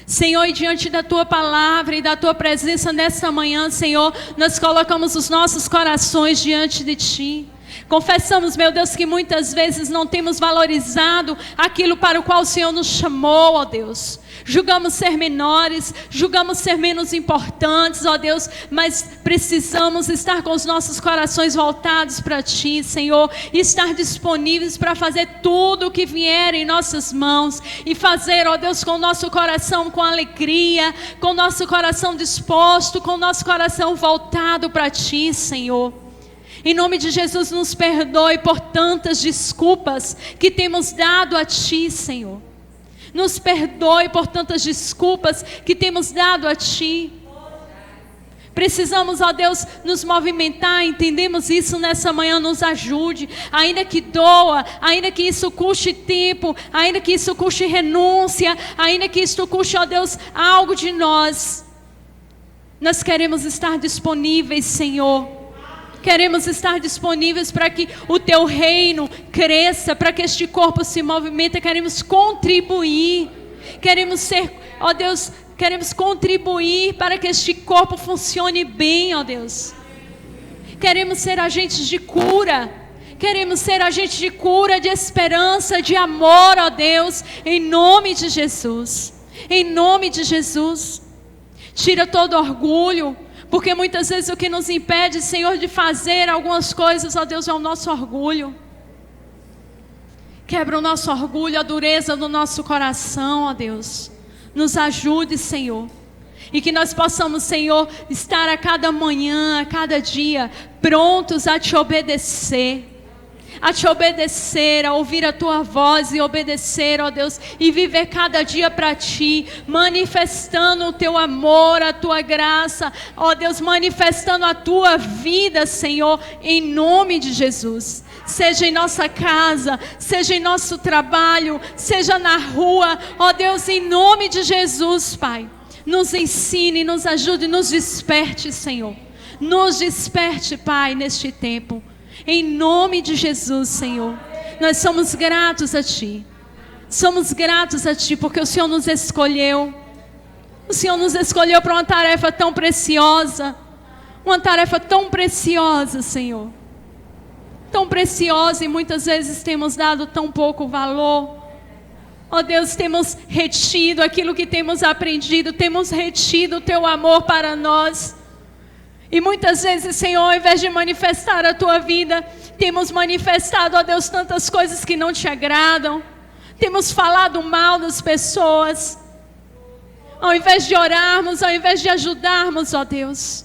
A: Senhor, e diante da Tua palavra e da Tua presença nesta manhã, Senhor, nós colocamos os nossos corações diante de Ti. Confessamos, meu Deus, que muitas vezes não temos valorizado aquilo para o qual o Senhor nos chamou, ó Deus. Julgamos ser menores, julgamos ser menos importantes, ó Deus, mas precisamos estar com os nossos corações voltados para Ti, Senhor, e estar disponíveis para fazer tudo o que vier em nossas mãos, e fazer, ó Deus, com o nosso coração com alegria, com o nosso coração disposto, com o nosso coração voltado para Ti, Senhor. Em nome de Jesus, nos perdoe por tantas desculpas que temos dado a Ti, Senhor. Nos perdoe por tantas desculpas que temos dado a Ti. Precisamos, ó Deus, nos movimentar, entendemos isso nessa manhã, nos ajude, ainda que doa, ainda que isso custe tempo, ainda que isso custe renúncia, ainda que isso custe, ó Deus, algo de nós. Nós queremos estar disponíveis, Senhor. Queremos estar disponíveis para que o teu reino cresça, para que este corpo se movimente. Queremos contribuir. Queremos ser, ó Deus, queremos contribuir para que este corpo funcione bem, ó Deus. Queremos ser agentes de cura. Queremos ser agentes de cura, de esperança, de amor, ó Deus, em nome de Jesus. Em nome de Jesus. Tira todo orgulho, porque muitas vezes o que nos impede, Senhor, de fazer algumas coisas, ó Deus, é o nosso orgulho. Quebra o nosso orgulho, a dureza do nosso coração, ó Deus. Nos ajude, Senhor. E que nós possamos, Senhor, estar a cada manhã, a cada dia, prontos a te obedecer. A te obedecer, a ouvir a tua voz e obedecer, ó Deus, e viver cada dia para ti, manifestando o teu amor, a tua graça, ó Deus, manifestando a tua vida, Senhor, em nome de Jesus. Seja em nossa casa, seja em nosso trabalho, seja na rua, ó Deus, em nome de Jesus, Pai. Nos ensine, nos ajude, nos desperte, Senhor. Nos desperte, Pai, neste tempo. Em nome de Jesus, Senhor. Nós somos gratos a Ti. Somos gratos a Ti porque o Senhor nos escolheu. O Senhor nos escolheu para uma tarefa tão preciosa. Uma tarefa tão preciosa, Senhor. Tão preciosa, e muitas vezes temos dado tão pouco valor. Ó Deus, temos retido aquilo que temos aprendido. Temos retido o Teu amor para nós. E muitas vezes, Senhor, ao invés de manifestar a Tua vida, temos manifestado, ó Deus, tantas coisas que não Te agradam. Temos falado mal das pessoas. Ao invés de orarmos, ao invés de ajudarmos, ó Deus,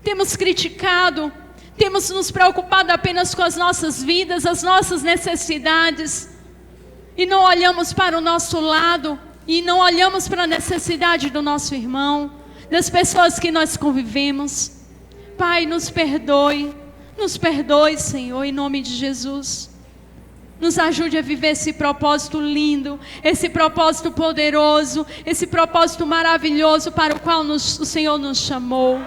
A: temos criticado, temos nos preocupado apenas com as nossas vidas, as nossas necessidades. E não olhamos para o nosso lado, e não olhamos para a necessidade do nosso irmão, das pessoas que nós convivemos. Pai, nos perdoe, Senhor, em nome de Jesus. Nos ajude a viver esse propósito lindo, esse propósito poderoso, esse propósito maravilhoso para o qual o Senhor nos chamou.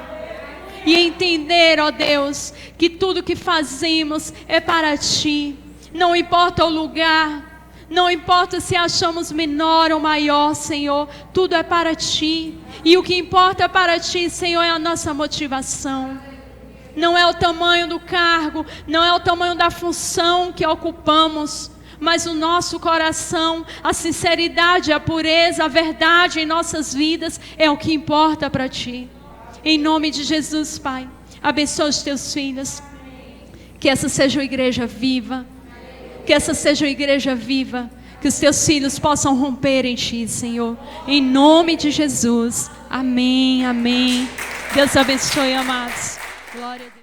A: E entender, ó Deus, que tudo que fazemos é para Ti. Não importa o lugar, não importa se achamos menor ou maior, Senhor, tudo é para Ti. E o que importa para Ti, Senhor, é a nossa motivação. Não é o tamanho do cargo, não é o tamanho da função que ocupamos, mas o nosso coração, a sinceridade, a pureza, a verdade em nossas vidas é o que importa para Ti. Em nome de Jesus, Pai, abençoa os Teus filhos. Que essa seja uma igreja viva. Que essa seja uma igreja viva. Que os Teus filhos possam romper em Ti, Senhor. Em nome de Jesus. Amém, amém. Deus abençoe, amados. Glória a Deus.